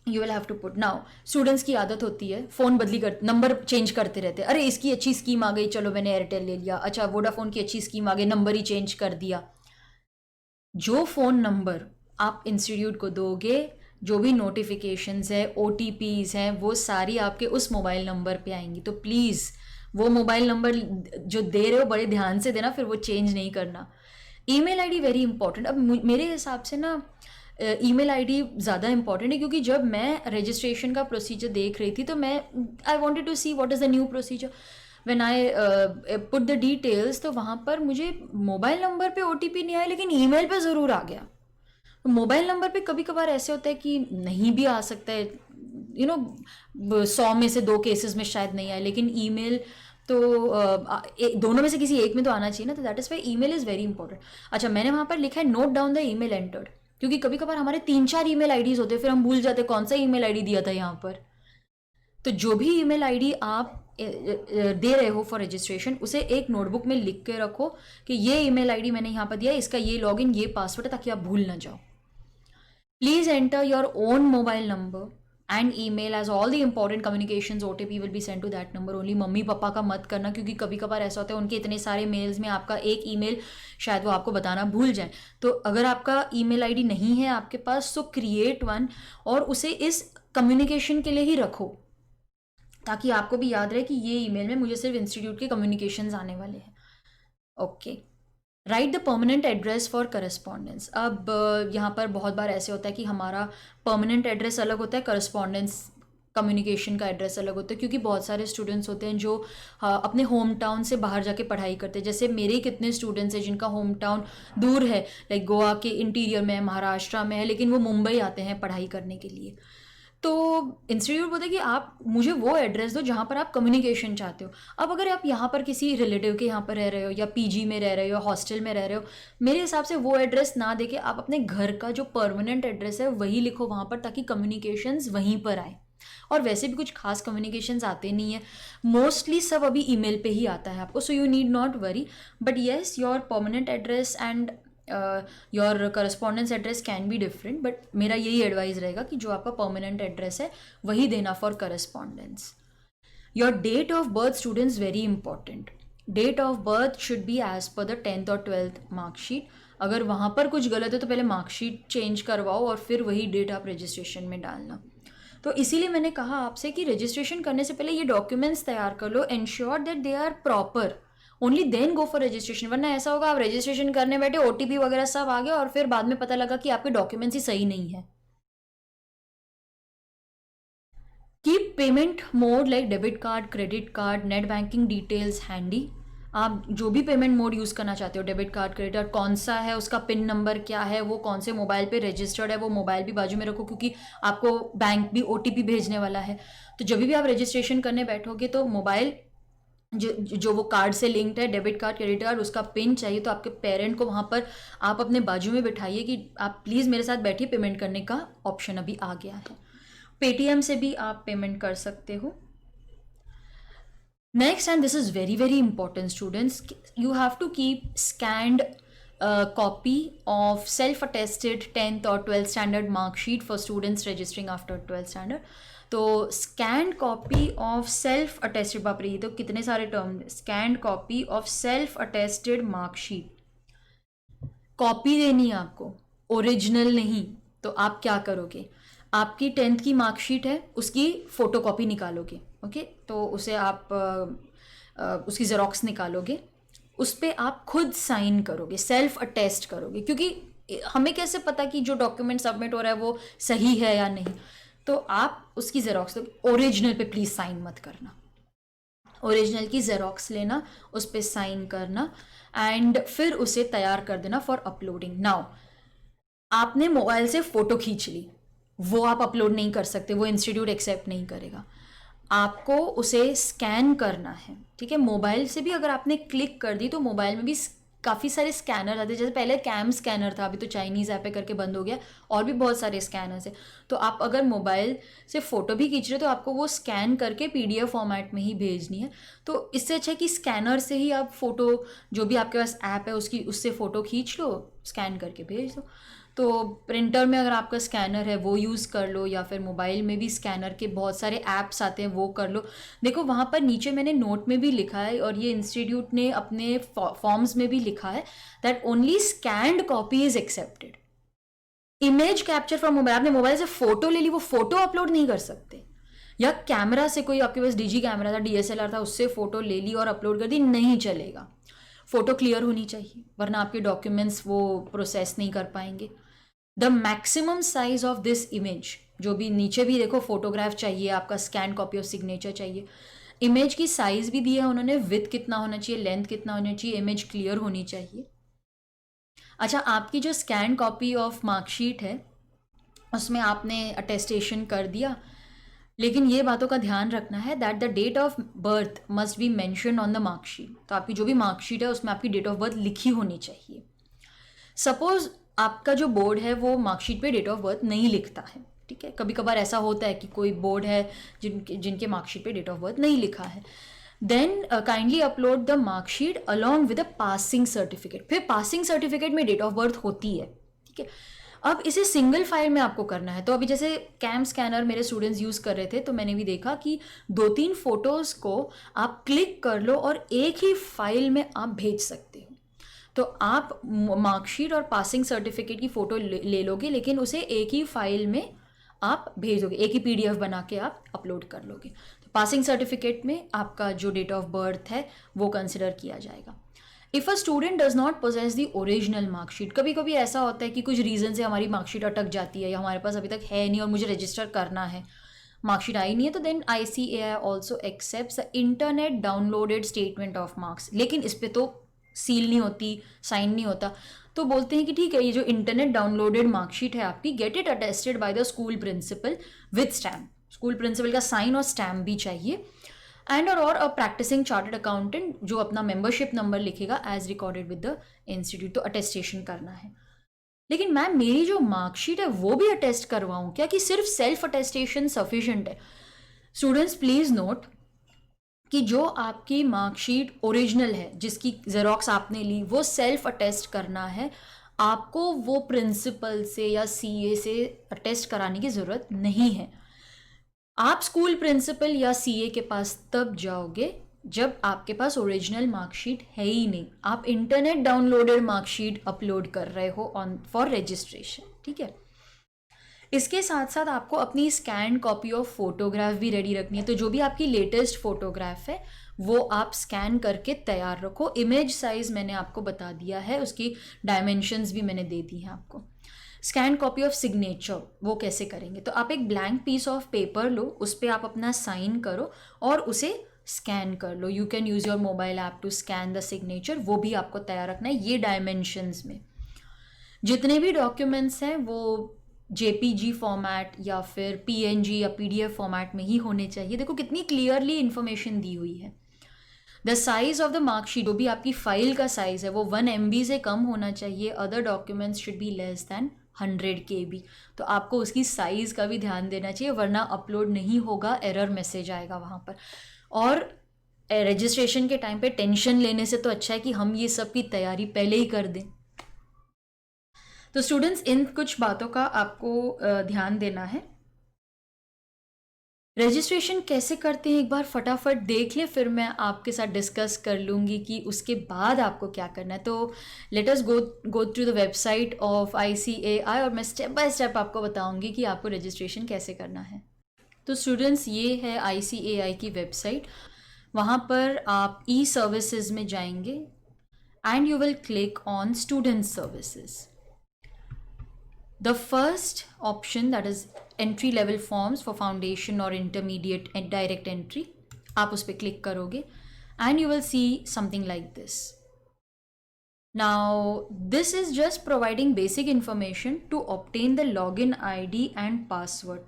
you will have to put. Now students की आदत होती है फ़ोन बदली कर, नंबर चेंज करते रहते हैं, अरे इसकी अच्छी स्कीम आ गई चलो मैंने एयरटेल ले लिया, अच्छा वोडाफोन की अच्छी स्कीम आ गई नंबर ही चेंज कर दिया। जो फ़ोन नंबर आप इंस्टीट्यूट को दोगे, जो भी नोटिफिकेशंस है OTPs हैं वो सारी आपके उस मोबाइल नंबर पे आएंगी, तो प्लीज़ वो मोबाइल नंबर जो दे रहे हो बड़े ध्यान से देना, फिर वो चेंज नहीं करना। Email ID very important. अब मेरे हिसाब से ना ईमेल आईडी ज़्यादा इंपॉर्टेंट है, क्योंकि जब मैं रजिस्ट्रेशन का प्रोसीजर देख रही थी तो मैं I wanted to see what is the new procedure, when I put the details, तो वहाँ पर मुझे मोबाइल नंबर पे OTP नहीं आया लेकिन ईमेल पे ज़रूर आ गया। मोबाइल नंबर पे कभी कभार ऐसे होता है कि नहीं भी आ सकता है, 100 में से 2 केसेस में शायद नहीं आए, लेकिन ईमेल तो दोनों में से किसी एक में तो आना चाहिए ना, तो that is why email is very important. अच्छा, मैंने वहाँ पर लिखा है note down the email entered, क्योंकि कभी कभार हमारे 3-4 ईमेल आईडीज़ होते हैं फिर हम भूल जाते हैं कौन सा ईमेल आईडी दिया था यहाँ पर। तो जो भी ईमेल आईडी आप दे रहे हो फॉर रजिस्ट्रेशन उसे एक नोटबुक में लिख के रखो कि ये ईमेल आईडी मैंने यहाँ पर दिया, इसका ये लॉगिन ये पासवर्ड है, ताकि आप भूल ना जाओ। Please enter your own mobile number and email as all the important communications OTP will be send to that number only. Mummy papa का मत करना, क्योंकि कभी कभार ऐसा होता है उनके इतने सारे मेल्स में आपका एक ईमेल शायद वो आपको बताना भूल जाए। तो अगर आपका ईमेल आईडी नहीं है आपके पास तो क्रिएट वन और उसे इस कम्युनिकेशन के लिए ही रखो, ताकि आपको भी याद रहे कि ये ईमेल में मुझे सिर्फ इंस्टीट्यूट के कम्युनिकेशंस आने वाले हैं। Okay. Right the permanent address for correspondence. अब यहाँ पर बहुत बार ऐसे होता है कि हमारा परमानेंट एड्रेस अलग होता है, करस्पॉन्डेंस कम्युनिकेशन का एड्रेस अलग होता है, क्योंकि बहुत सारे स्टूडेंट्स होते हैं जो अपने होम टाउन से बाहर जाके पढ़ाई करते हैं। जैसे मेरे ही कितने स्टूडेंट्स हैं जिनका होम टाउन दूर है, लाइक गोवा के इंटीरियर में है, महाराष्ट्र में है, लेकिन वो मुंबई आते हैं पढ़ाई करने के लिए। तो इंस्टीट्यूट बोलते हैं कि आप मुझे वो एड्रेस दो जहाँ पर आप कम्युनिकेशन चाहते हो। अब अगर आप यहाँ पर किसी रिलेटिव के यहाँ पर रह रहे हो, या पीजी में रह रहे हो, हॉस्टल में रह रहे हो, मेरे हिसाब से वो एड्रेस ना देके आप अपने घर का जो परमानेंट एड्रेस है वही लिखो वहाँ पर, ताकि कम्युनिकेशंस वहीं पर आए। और वैसे भी कुछ खास कम्युनिकेशंस आते नहीं है, मोस्टली सब अभी ईमेल पे ही आता है आपको, so you need not worry. But yes, your permanent address and your correspondence address can be different, but मेरा यही एडवाइस रहेगा कि जो आपका परमानेंट एड्रेस है वही देना for correspondence. Your date of birth students very important. Date of birth should be as per the 10th और 12th मार्कशीट। अगर वहाँ पर कुछ गलत है तो पहले मार्कशीट चेंज करवाओ और फिर वही डेट आप रजिस्ट्रेशन में डालना। तो इसीलिए मैंने कहा आपसे कि रजिस्ट्रेशन करने से पहले ये डॉक्यूमेंट्स तैयार कर लो, ensure that they are proper, only then go for registration. वरना ऐसा होगा आप रजिस्ट्रेशन करने बैठे, ओटीपी वगैरह सब आ गया और फिर बाद में पता लगा कि आपके डॉक्यूमेंट्स ही सही नहीं है। Keep payment mode like debit card, credit card, net banking details handy. आप जो भी पेमेंट मोड यूज़ करना चाहते हो, डेबिट कार्ड, क्रेडिट कार्ड, कौन सा है, उसका पिन नंबर क्या है, वो कौन से मोबाइल पे रजिस्टर्ड है, वो मोबाइल भी बाजू में रखो, क्योंकि आपको बैंक भी ओटीपी भेजने वाला है। तो जब भी आप रजिस्ट्रेशन करने बैठोगे तो मोबाइल जो वो कार्ड से लिंक्ड है, डेबिट कार्ड, क्रेडिट कार्ड, उसका पिन चाहिए। तो आपके पेरेंट को वहाँ पर आप अपने बाजू में बिठाइए कि आप प्लीज़ मेरे साथ बैठिए, पेमेंट करने का ऑप्शन अभी आ गया है। पेटीएम से भी आप पेमेंट कर सकते हो। Next, and this is very, very important, students, you have to keep scanned copy of self-attested 10th or 12th standard mark sheet for students registering after 12th standard. तो scanned copy of self-attested, बाप रे ये तो कितने सारे term, scanned copy of self-attested mark sheet, copy देनी है आपको, ओरिजिनल नहीं। तो आप क्या करोगे, आपकी 10th की मार्कशीट है, उसकी फ़ोटो कॉपी निकालोगे, ओके। तो उसे आप उसकी ज़ेरॉक्स निकालोगे, उस पर आप खुद साइन करोगे, सेल्फ अटेस्ट करोगे, क्योंकि हमें कैसे पता कि जो डॉक्यूमेंट सबमिट हो रहा है वो सही है या नहीं। तो आप उसकी ज़ेरॉक्स लो, ओरिजिनल पे प्लीज़ साइन मत करना, ओरिजिनल की ज़ेरॉक्स लेना, उस पर साइन करना एंड फिर उसे तैयार कर देना फॉर अपलोडिंग। नाउ आपने मोबाइल से फ़ोटो खींच ली, वो आप अपलोड नहीं कर सकते, वो इंस्टीट्यूट एक्सेप्ट नहीं करेगा। आपको उसे स्कैन करना है, ठीक है। मोबाइल से भी अगर आपने क्लिक कर दी तो मोबाइल में भी काफ़ी सारे स्कैनर आते हैं, जैसे पहले कैम स्कैनर था, अभी तो चाइनीज़ ऐप पे करके बंद हो गया, और भी बहुत सारे स्कैनर्स हैं। तो आप अगर मोबाइल से फ़ोटो भी खींच रहे हो तो आपको वो स्कैन करके पीडीएफ फॉर्मेट में ही भेजनी है। तो इससे अच्छा है कि स्कैनर से ही आप फ़ोटो, जो भी आपके पास ऐप है उसकी, उससे फ़ोटो खींच लो, स्कैन करके भेज दो। तो प्रिंटर में अगर आपका स्कैनर है वो यूज़ कर लो, या फिर मोबाइल में भी स्कैनर के बहुत सारे ऐप्स आते हैं वो कर लो। देखो वहाँ पर नीचे मैंने नोट में भी लिखा है, और ये इंस्टीट्यूट ने अपने फॉर्म्स में भी लिखा है, that only scanned copy is accepted. Image capture from mobile, आपने मोबाइल से फ़ोटो ले ली, वो फ़ोटो अपलोड नहीं कर सकते। या कैमरा से, कोई आपके पास डिजी कैमरा था, डीएसएलआर था, उससे फ़ोटो ले ली और अपलोड कर दी, नहीं चलेगा। फ़ोटो क्लियर होनी चाहिए, वरना आपके डॉक्यूमेंट्स वो प्रोसेस नहीं कर पाएंगे। The maximum size of this image, जो भी नीचे भी देखो फोटोग्राफ चाहिए, आपका स्कैन कॉपी ऑफ सिग्नेचर चाहिए, इमेज की साइज भी दी है उन्होंने, विड्थ कितना होना चाहिए, लेंथ कितना होना चाहिए, इमेज क्लियर होनी चाहिए। अच्छा, आपकी जो स्कैन कॉपी ऑफ मार्कशीट है उसमें आपने अटेस्टेशन कर दिया, लेकिन ये बातों का ध्यान रखना है that the date of birth must be mention on the marksheet. तो आपकी जो भी मार्कशीट है उसमें आपकी डेट ऑफ बर्थ लिखी होनी चाहिए। सपोज आपका जो बोर्ड है वो मार्कशीट पे डेट ऑफ बर्थ नहीं लिखता है, ठीक है, कभी कभार ऐसा होता है कि कोई बोर्ड है जिनके मार्कशीट पे डेट ऑफ बर्थ नहीं लिखा है, then kindly upload the marksheet along with a passing certificate. फिर पासिंग सर्टिफिकेट में डेट ऑफ बर्थ होती है, ठीक है। अब इसे सिंगल फाइल में आपको करना है। तो अभी जैसे कैम स्कैनर मेरे स्टूडेंट्स यूज़ कर रहे थे, तो मैंने भी देखा कि 2-3 फोटोज़ को आप क्लिक कर लो और एक ही फाइल में आप भेज सकते हो। तो आप मार्कशीट और पासिंग सर्टिफिकेट की फ़ोटो ले लोगे, लेकिन उसे एक ही फाइल में आप भेज दोगे, एक ही पीडीएफ बना के आप अपलोड कर लोगे। तो पासिंग सर्टिफिकेट में आपका जो डेट ऑफ बर्थ है वो कंसिडर किया जाएगा। If a student does not possess the original marksheet, कभी कभी ऐसा होता है कि कुछ रीज़न से हमारी मार्कशीट अटक जाती है या हमारे पास अभी तक है नहीं और मुझे रजिस्टर करना है, मार्कशीट आई नहीं है, तो देन ICAI also accepts the internet downloaded statement of marks. लेकिन इस पर तो सील नहीं होती, साइन नहीं होता, तो बोलते हैं कि ठीक है, ये जो इंटरनेट डाउनलोडेड मार्कशीट है आपकी, get it attested by the school principal with stamp. School principal का साइन और स्टैम्प भी चाहिए, एंड और अ प्रैक्टिसिंग चार्टर्ड अकाउंटेंट जो अपना मेंबरशिप नंबर लिखेगा as recorded with the institute, तो अटेस्टेशन करना है। लेकिन मैम मेरी जो मार्कशीट है वो भी अटेस्ट करवाऊँ क्या, कि सिर्फ सेल्फ अटेस्टेशन सफिशिएंट है? स्टूडेंट्स प्लीज नोट कि जो आपकी मार्कशीट ओरिजिनल है, जिसकी जेरोक्स आपने ली, वो सेल्फ अटेस्ट करना है आपको, वो प्रिंसिपल से या CA से अटेस्ट कराने की ज़रूरत नहीं है। आप स्कूल प्रिंसिपल या CA के पास तब जाओगे जब आपके पास ओरिजिनल मार्कशीट है ही नहीं, आप इंटरनेट डाउनलोडेड मार्कशीट अपलोड कर रहे हो ऑन फॉर रजिस्ट्रेशन, ठीक है। इसके साथ साथ आपको अपनी स्कैन कॉपी ऑफ फोटोग्राफ भी रेडी रखनी है, तो जो भी आपकी लेटेस्ट फोटोग्राफ है वो आप स्कैन करके तैयार रखो। इमेज साइज मैंने आपको बता दिया है, उसकी डायमेंशंस भी मैंने दे दी हैं आपको। स्कैन कॉपी ऑफ सिग्नेचर वो कैसे करेंगे, तो आप एक ब्लैंक पीस ऑफ पेपर लो, उस पर आप अपना साइन करो और उसे स्कैन कर लो। You can use your mobile app to scan the signature, वो भी आपको तैयार रखना है ये डायमेंशंस में। जितने भी डॉक्यूमेंट्स हैं वो JPG फॉर्मेट या फिर PNG या PDF फॉर्मेट में ही होने चाहिए। देखो कितनी क्लियरली इन्फॉर्मेशन दी हुई है। The size of the marksheet, जो भी आपकी फाइल का साइज है वो 1 MB से कम होना चाहिए। Other documents should be less than 100 KB। तो आपको उसकी साइज़ का भी ध्यान देना चाहिए, वरना अपलोड नहीं होगा, एरर मैसेज आएगा वहाँ पर। और रजिस्ट्रेशन के टाइम पे टेंशन लेने से तो अच्छा है कि हम ये सब की तैयारी पहले ही कर दें। तो स्टूडेंट्स इन कुछ बातों का आपको ध्यान देना है। रजिस्ट्रेशन कैसे करते हैं एक बार फटाफट देख ले, फिर मैं आपके साथ डिस्कस कर लूँगी कि उसके बाद आपको क्या करना है। तो let us go through the website of ICAI और मैं स्टेप बाय स्टेप आपको बताऊँगी कि आपको रजिस्ट्रेशन कैसे करना है। तो स्टूडेंट्स ये है ICAI की वेबसाइट, वहाँ पर आप E-सर्विसेज में जाएंगे and you will click on student services. The first option, that is entry level forms for foundation or intermediate and direct entry, आप उस पर क्लिक करोगे and you will see something like this. Now this is just providing basic information to obtain the login ID and password.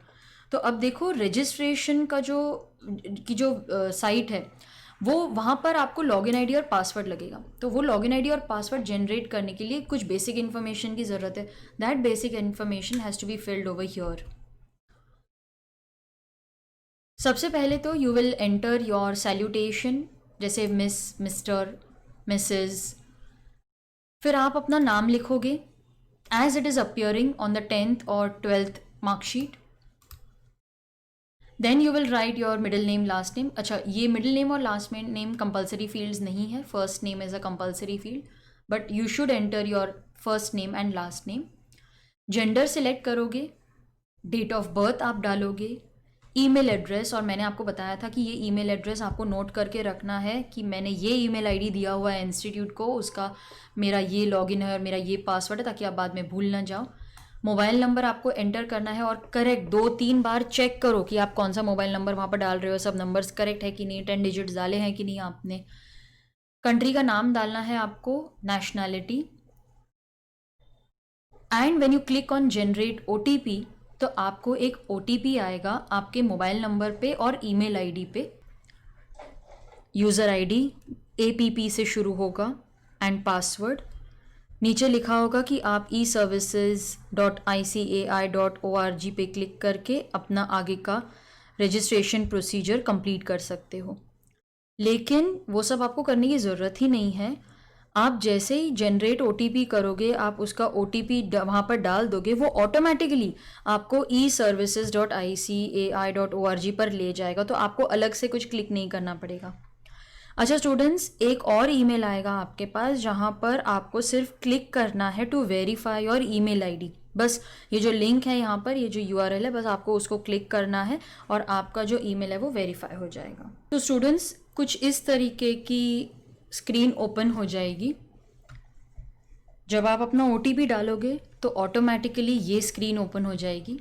तो अब देखो रजिस्ट्रेशन का जो साइट है वो वहाँ पर आपको लॉगिन आईडी और पासवर्ड लगेगा। तो वो लॉगिन आईडी और पासवर्ड जनरेट करने के लिए कुछ बेसिक इन्फॉर्मेशन की ज़रूरत है। That basic information has to be filled over here. सबसे पहले तो you will enter your salutation, जैसे मिस, मिस्टर, मिसेस। फिर आप अपना नाम लिखोगे as it is appearing on the 10th और 12th marksheet. Then you will write your middle name, last name. अच्छा, ये मिडिल नेम और लास्ट नेम कंपलसरी फील्ड्स नहीं है, first name is a compulsory field, but you should enter your first name and last name. Gender select करोगे, डेट ऑफ बर्थ आप डालोगे, ईमेल एड्रेस, और मैंने आपको बताया था कि ये ईमेल एड्रेस आपको नोट करके रखना है कि मैंने ये ईमेल आईडी दिया हुआ है इंस्टीट्यूट को, उसका मेरा ये लॉगिन है और मेरा ये पासवर्ड है, ताकि आप बाद में भूल ना जाओ। मोबाइल नंबर आपको एंटर करना है और करेक्ट 2-3 बार चेक करो कि आप कौन सा मोबाइल नंबर वहाँ पर डाल रहे हो, सब नंबर्स करेक्ट है कि नहीं, 10 डिजिट्स डाले हैं कि नहीं आपने। कंट्री का नाम डालना है आपको, nationality, and when you click on generate OTP तो आपको एक OTP आएगा आपके मोबाइल नंबर पे और ईमेल आईडी पे। यूज़र आईडी APP से शुरू होगा एंड पासवर्ड। नीचे लिखा होगा कि आप eservices.icai.org पे क्लिक करके अपना आगे का रजिस्ट्रेशन प्रोसीजर कंप्लीट कर सकते हो। लेकिन वो सब आपको करने की ज़रूरत ही नहीं है। आप जैसे ही जनरेट OTP करोगे, आप उसका OTP वहाँ पर डाल दोगे, वो ऑटोमेटिकली आपको eservices.icai.org पर ले जाएगा, तो आपको अलग से कुछ क्लिक नहीं करना पड़ेगा। अच्छा स्टूडेंट्स, एक और ईमेल आएगा आपके पास जहाँ पर आपको सिर्फ क्लिक करना है to verify your email ID. बस ये जो लिंक है यहाँ पर, ये जो URL है, बस आपको उसको क्लिक करना है और आपका जो ईमेल है वो वेरीफाई हो जाएगा। तो स्टूडेंट्स कुछ इस तरीके की स्क्रीन ओपन हो जाएगी। जब आप अपना OTP डालोगे तो ऑटोमेटिकली ये स्क्रीन ओपन हो जाएगी।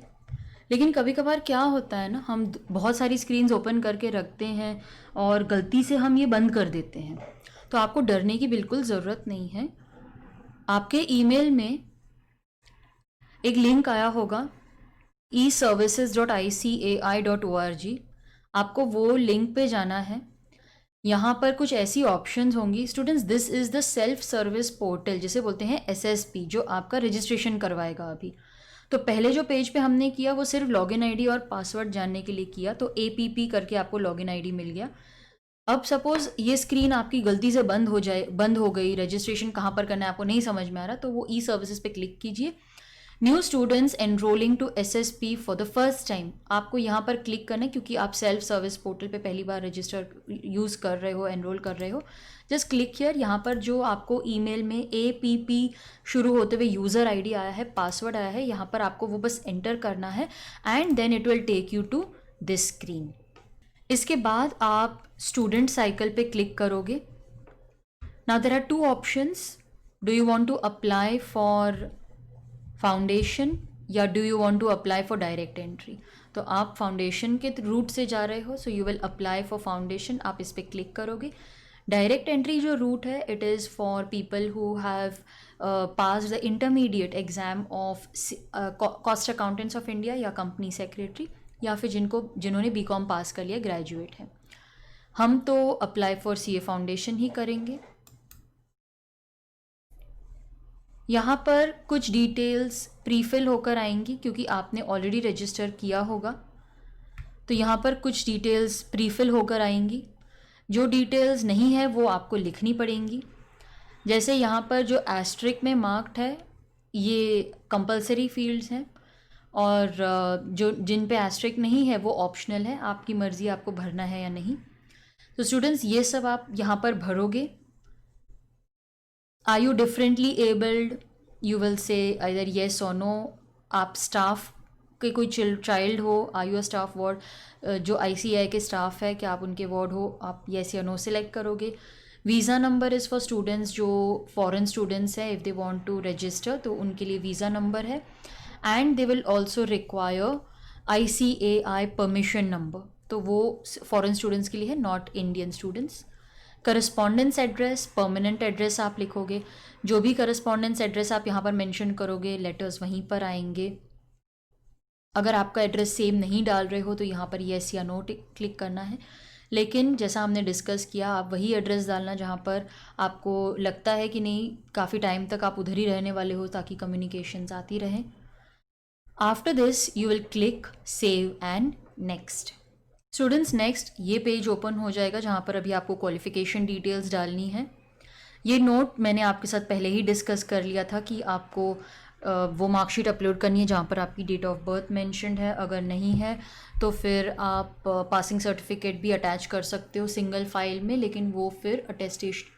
लेकिन कभी कभार क्या होता है ना, हम बहुत सारी स्क्रीन्स ओपन करके रखते हैं और गलती से हम ये बंद कर देते हैं। तो आपको डरने की बिल्कुल ज़रूरत नहीं है। आपके ईमेल में एक लिंक आया होगा eservices.icai.org। आपको वो लिंक पे जाना है। यहाँ पर कुछ ऐसी ऑप्शंस होंगी। Students, this is the self service portal, जिसे बोलते हैं SSP, जो आपका रजिस्ट्रेशन करवाएगा अभी। तो पहले जो पेज पे हमने किया वो सिर्फ लॉगिन आईडी और पासवर्ड जानने के लिए किया, तो APP करके आपको लॉगिन आईडी मिल गया। अब सपोज ये स्क्रीन आपकी गलती से बंद हो गई, रजिस्ट्रेशन कहाँ पर करना है आपको नहीं समझ में आ रहा, तो वो सर्विसेज पे क्लिक कीजिए। New students enrolling to SSP for the first time, आपको यहाँ पर क्लिक करना है क्योंकि आप सेल्फ सर्विस पोर्टल पे पहली बार रजिस्टर यूज़ कर रहे हो, एनरोल कर रहे हो। Just click here. यहाँ पर जो आपको ईमेल में APP शुरू होते हुए यूज़र ID आया है, पासवर्ड आया है, यहाँ पर आपको वो बस एंटर करना है and then it will take you to this screen. इसके बाद आप स्टूडेंट साइकिल पे क्लिक करोगे। Now there are 2 options. Do you want to apply for foundation या do you want to apply for direct entry? तो आप फाउंडेशन के रूट से जा रहे हो, so you will apply for foundation. आप इस पर क्लिक करोगे। डायरेक्ट एंट्री जो रूट है, it is for people who have pass the intermediate exam of cost accountants of India या कंपनी सेक्रेटरी, या फिर जिन्होंने BCom पास कर लिया, ग्रेजुएट है। हम तो अप्लाई फॉर CA फाउंडेशन ही करेंगे। यहाँ पर कुछ डिटेल्स प्रीफिल होकर आएंगी क्योंकि आपने ऑलरेडी रजिस्टर किया होगा, तो यहाँ पर कुछ डिटेल्स प्रीफिल होकर आएंगी। जो डिटेल्स नहीं है वो आपको लिखनी पड़ेंगी। जैसे यहाँ पर जो एस्ट्रिक में मार्क्ड है ये कंपलसरी फील्ड्स हैं, और जो जिन पे एस्ट्रिक नहीं है वो ऑप्शनल है, आपकी मर्ज़ी आपको भरना है या नहीं। तो स्टूडेंट्स, ये सब आप यहाँ पर भरोगे। Are you differently abled, you will say either yes और नो। आप स्टाफ के कोई चाइल्ड हो, are you a staff ward, जो ICAI के स्टाफ है क्या आप उनके वार्ड हो, आप येस या नो सेलेक्ट करोगे। Visa number is for students जो फॉरेन स्टूडेंट्स हैं, if they want to register तो उनके लिए वीज़ा नंबर है। And they will also require ICAI permission number, तो वो फॉरेन स्टूडेंट्स के लिए है, not Indian students. Correspondence address, permanent address आप लिखोगे। जो भी करस्पॉन्डेंस एड्रेस आप यहाँ पर मेंशन करोगे, लेटर्स वहीं पर आएंगे। अगर आपका एड्रेस सेम नहीं डाल रहे हो तो यहाँ पर येस या नो क्लिक करना है। लेकिन जैसा हमने डिस्कस किया, आप वही एड्रेस डालना जहाँ पर आपको लगता है कि नहीं काफ़ी टाइम तक आप उधर ही रहने वाले हो, ताकि कम्युनिकेशंस आती रहें। After this you will click save and next. Students, next ये पेज ओपन हो जाएगा जहाँ पर अभी आपको क्वालिफ़िकेशन डिटेल्स डालनी है। ये नोट मैंने आपके साथ पहले ही डिस्कस कर लिया था कि आपको वो मार्कशीट अपलोड करनी है जहाँ पर आपकी डेट ऑफ बर्थ मेंशन्ड है। अगर नहीं है तो फिर आप पासिंग सर्टिफिकेट भी अटैच कर सकते हो सिंगल फाइल में, लेकिन वो फिर attestation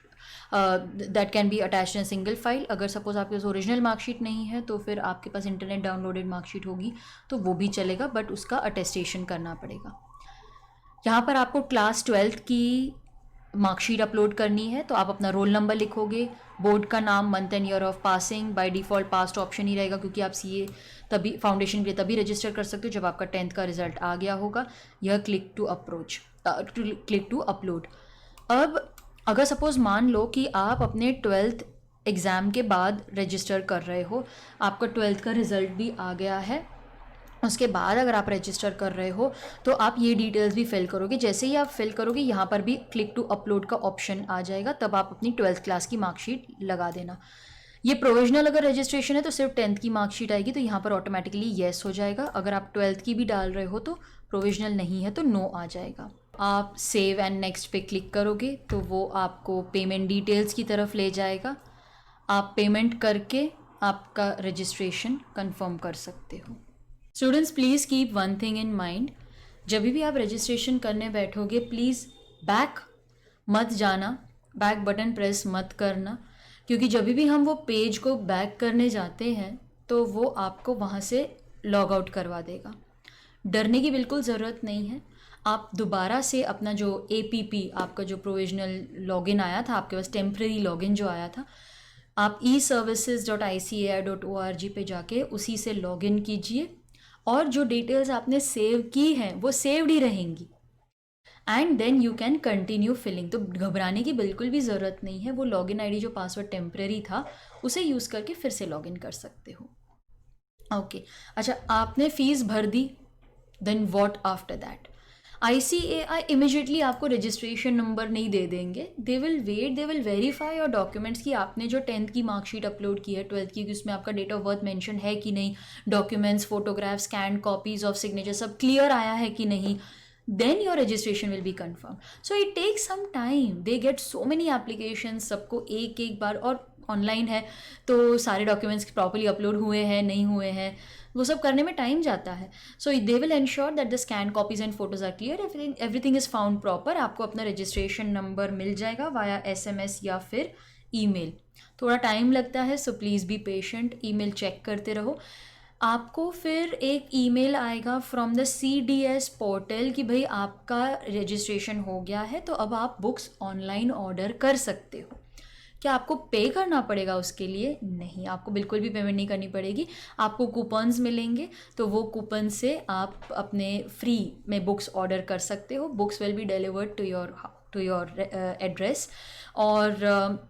that can be attached in single file. अगर सपोज आपके पास ओरिजिनल मार्कशीट नहीं है तो फिर आपके पास इंटरनेट डाउनलोडेड मार्कशीट होगी तो वो भी चलेगा, बट उसका अटेस्टेशन करना पड़ेगा। यहाँ पर आपको क्लास 12th की मार्कशीट अपलोड करनी है, तो आप अपना रोल नंबर लिखोगे, बोर्ड का नाम, month and year of passing. By default past option ही रहेगा क्योंकि आप CA तभी फाउंडेशन के लिए तभी रजिस्टर कर सकते हो जब आपका 10th का रिजल्ट आ गया होगा। यह क्लिक टू अपलोड। अब अगर सपोज मान लो कि आप अपने 12th एग्ज़ाम के बाद रजिस्टर कर रहे हो, आपका 12th का रिज़ल्ट भी आ गया है, उसके बाद अगर आप रजिस्टर कर रहे हो तो आप ये डिटेल्स भी फिल करोगे। जैसे ही आप फिल करोगे यहाँ पर भी क्लिक टू अपलोड का ऑप्शन आ जाएगा, तब आप अपनी 12th क्लास की मार्कशीट लगा देना। ये प्रोविजनल अगर रजिस्ट्रेशन है तो सिर्फ 10th की मार्कशीट आएगी, तो यहाँ पर ऑटोमेटिकली येस हो जाएगा। अगर आप 12th की भी डाल रहे हो तो प्रोविजनल नहीं है तो नो आ जाएगा। आप सेव एंड नेक्स्ट पे क्लिक करोगे तो वो आपको पेमेंट डिटेल्स की तरफ ले जाएगा। आप पेमेंट करके आपका रजिस्ट्रेशन कंफर्म कर सकते हो। Students, please keep one thing in mind, जब भी आप रजिस्ट्रेशन करने बैठोगे प्लीज़ बैक मत जाना, बैक बटन प्रेस मत करना, क्योंकि जब भी हम वो पेज को बैक करने जाते हैं तो वो आपको वहाँ से लॉग आउट करवा देगा। डरने की बिल्कुल ज़रूरत नहीं है। आप दोबारा से अपना जो APP, आपका जो प्रोविजनल लॉगिन आया था, आपके पास टेम्प्रेरी लॉगिन जो आया था, आप eservices.icai.org पे जाके उसी से लॉगिन कीजिए और जो डिटेल्स आपने सेव की हैं वो सेव्ड ही रहेंगी and then you can continue filling. तो घबराने की बिल्कुल भी ज़रूरत नहीं है। वो लॉगिन आईडी जो पासवर्ड टेम्प्रेरी था उसे यूज़ करके फिर से लॉगिन कर सकते हो। ओके अच्छा, आपने फ़ीस भर दी, then what after that? ICAI immediately आपको रजिस्ट्रेशन नंबर नहीं दे देंगे। They will wait, they will verify your documents कि आपने जो 10th की मार्कशीट अपलोड की है, 12th की, उसमें आपका डेट ऑफ बर्थ मेंशन है कि नहीं, documents, photograph, scan copies of signature सब क्लियर आया है कि नहीं, then your registration will be confirmed. So it takes some time. They get so many applications, सबको एक एक बार, और ऑनलाइन है तो सारे डॉक्यूमेंट्स प्रॉपरली अपलोड हुए हैं नहीं हुए हैं वो सब करने में टाइम जाता है. So they will ensure that the scan copies and photos are clear, everything is found proper. आपको अपना रजिस्ट्रेशन नंबर मिल जाएगा वाया SMS या फिर ईमेल. थोड़ा टाइम लगता है, so please be patient, email check करते रहो. आपको फिर एक ईमेल आएगा फ्रॉम द CDS पोर्टल कि भाई आपका रजिस्ट्रेशन हो गया है, तो अब आप बुक्स ऑनलाइन ऑर्डर कर सकते हो. क्या आपको पे करना पड़ेगा उसके लिए? नहीं, आपको बिल्कुल भी पेमेंट नहीं करनी पड़ेगी. आपको कूपन्स मिलेंगे, तो वो कूपन से आप अपने फ्री में बुक्स ऑर्डर कर सकते हो. Books will be delivered to your address. और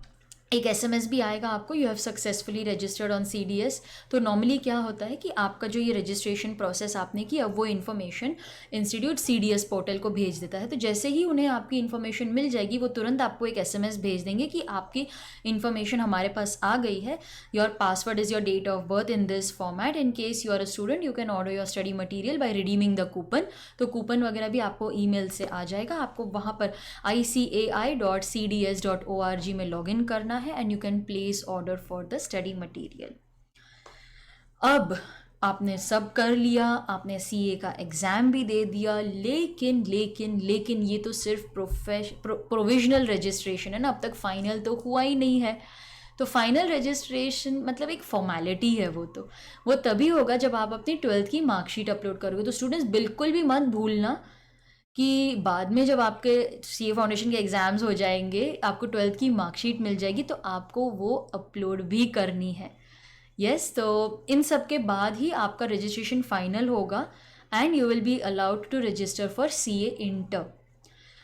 एक SMS भी आएगा आपको, you have successfully registered on CDS. तो नॉर्मली क्या होता है कि आपका जो ये रजिस्ट्रेशन प्रोसेस आपने किया वो इन्फॉर्मेशन इंस्टीट्यूट CDS पोर्टल को भेज देता है. तो जैसे ही उन्हें आपकी इन्फॉर्मेशन मिल जाएगी वो तुरंत आपको एक SMS भेज देंगे कि आपकी इन्फॉर्मेशन हमारे पास आ गई है. Your password is your date of birth in this format. In case you are a student you can order your study material by redeeming the coupon. तो कूपन वगैरह भी आपको ईमेल से आ जाएगा. आपको वहाँ पर ICAI.cds.org में लॉगिन करना है and you can place order for the study material. अब आपने सब कर लिया, आपने CA का एग्ज़ाम भी दे दिया, लेकिन लेकिन लेकिन ये तो सिर्फ प्रोविजनल रजिस्ट्रेशन है ना, अब तक फाइनल तो हुआ ही नहीं है. तो फाइनल रजिस्ट्रेशन मतलब एक फॉर्मेलिटी है. वो तभी होगा जब आप अपनी 12th की मार्कशीट अपलोड करोगे. तो स्टूडेंट्स बिल्कुल भी मत भूलना कि बाद में जब आपके CA फाउंडेशन के एग्ज़ाम्स हो जाएंगे, आपको 12th की मार्कशीट मिल जाएगी, तो आपको वो अपलोड भी करनी है. यस, तो इन सब के बाद ही आपका रजिस्ट्रेशन फाइनल होगा and you will be allowed to register for CA inter.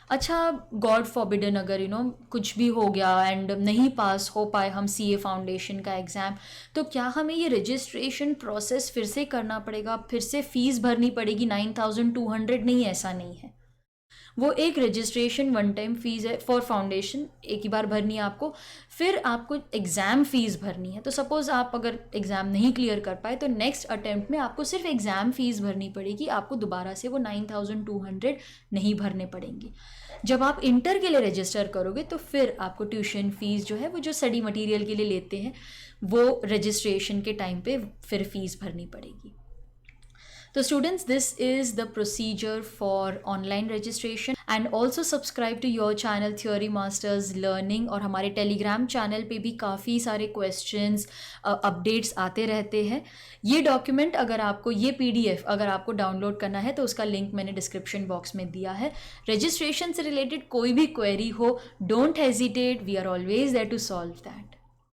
अच्छा, गॉड फॉरबिडन अगर कुछ भी हो गया एंड नहीं पास हो पाए हम CA फाउंडेशन का एग्ज़ाम, तो क्या हमें ये रजिस्ट्रेशन प्रोसेस फिर से करना पड़ेगा, फिर से फ़ीस भरनी पड़ेगी? 9200 नहीं, ऐसा नहीं है. वो एक रजिस्ट्रेशन वन टाइम फ़ीस है फॉर फाउंडेशन, एक ही बार भरनी है आपको. फिर आपको एग्ज़ाम फ़ीस भरनी है. तो सपोज़ आप अगर एग्ज़ाम नहीं क्लियर कर पाए तो नेक्स्ट अटैम्प्ट में आपको सिर्फ एग्ज़ाम फ़ीस भरनी पड़ेगी. आपको दोबारा से वो 9200 नहीं भरने पड़ेंगी. जब आप इंटर के लिए रजिस्टर करोगे तो फिर आपको ट्यूशन फ़ीस जो है, वो जो स्टडी मटीरियल के लिए लेते हैं, वो रजिस्ट्रेशन के टाइम पे फिर फ़ीस भरनी पड़ेगी. So students, this is the procedure for online registration and also subscribe to your channel Theory Masters Learning. और हमारे टेलीग्राम चैनल पे भी काफ़ी सारे क्वेश्चंस अपडेट्स आते रहते हैं. ये डॉक्यूमेंट अगर आपको, ये PDF अगर आपको डाउनलोड करना है तो उसका लिंक मैंने डिस्क्रिप्शन बॉक्स में दिया है. रजिस्ट्रेशन से रिलेटेड कोई भी क्वेरी हो, don't hesitate, we are always there to solve that.